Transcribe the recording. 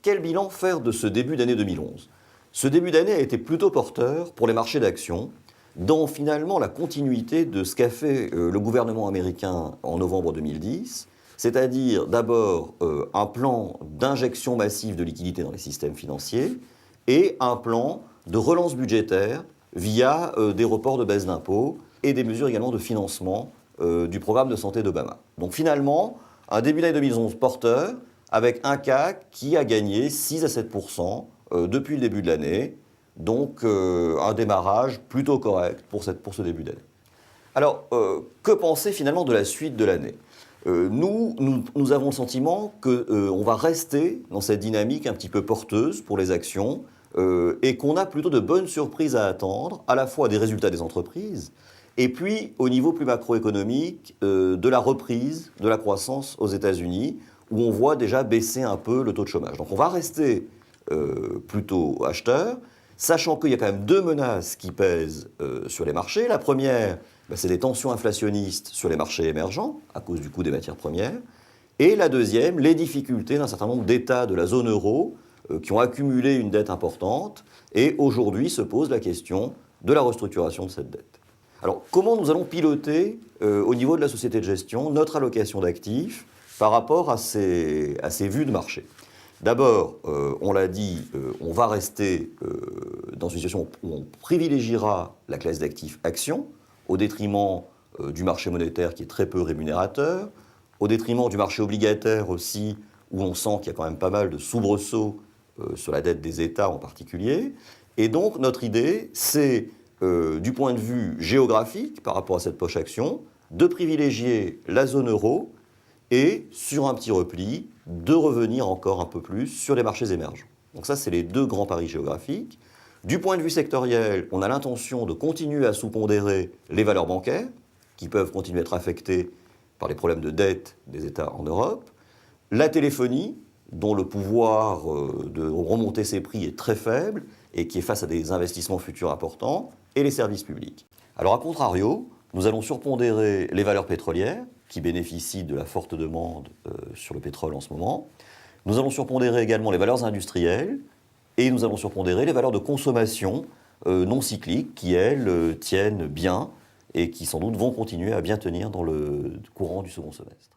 quel bilan faire de ce début d'année 2011 ? Ce début d'année a été plutôt porteur pour les marchés d'actions, dans finalement la continuité de ce qu'a fait le gouvernement américain en novembre 2010, c'est-à-dire d'abord un plan d'injection massive de liquidités dans les systèmes financiers et un plan de relance budgétaire via des reports de baisse d'impôts et des mesures également de financement du programme de santé d'Obama. Donc finalement, un début d'année 2011 porteur avec un CAC qui a gagné 6 à 7% depuis le début de l'année. Donc un démarrage plutôt correct pour ce début d'année. Alors, que penser finalement de la suite de l'année ? Nous avons le sentiment qu'on va rester dans cette dynamique un petit peu porteuse pour les actions et qu'on a plutôt de bonnes surprises à attendre, à la fois des résultats des entreprises et puis au niveau plus macroéconomique de la reprise de la croissance aux États-Unis, où on voit déjà baisser un peu le taux de chômage. Donc on va rester plutôt acheteur, sachant qu'il y a quand même deux menaces qui pèsent sur les marchés. La première, c'est des tensions inflationnistes sur les marchés émergents, à cause du coût des matières premières. Et la deuxième, les difficultés d'un certain nombre d'États de la zone euro qui ont accumulé une dette importante. Et aujourd'hui se pose la question de la restructuration de cette dette. Alors, comment nous allons piloter au niveau de la société de gestion notre allocation d'actifs par rapport à ces vues de marché ? D'abord, on l'a dit, on va rester dans une situation où on privilégiera la classe d'actifs actions au détriment du marché monétaire qui est très peu rémunérateur, au détriment du marché obligataire aussi, où on sent qu'il y a quand même pas mal de soubresauts sur la dette des États en particulier. Et donc, notre idée, c'est, du point de vue géographique, par rapport à cette poche action, de privilégier la zone euro et, sur un petit repli, de revenir encore un peu plus sur les marchés émergents. Donc ça, c'est les deux grands paris géographiques. Du point de vue sectoriel, on a l'intention de continuer à sous-pondérer les valeurs bancaires, qui peuvent continuer à être affectées par les problèmes de dette des États en Europe. La téléphonie, dont le pouvoir de remonter ses prix est très faible et qui est face à des investissements futurs importants, et les services publics. Alors, à contrario, nous allons surpondérer les valeurs pétrolières, qui bénéficient de la forte demande sur le pétrole en ce moment. Nous allons surpondérer également les valeurs industrielles et nous allons surpondérer les valeurs de consommation non cycliques qui, elles, tiennent bien et qui, sans doute, vont continuer à bien tenir dans le courant du second semestre.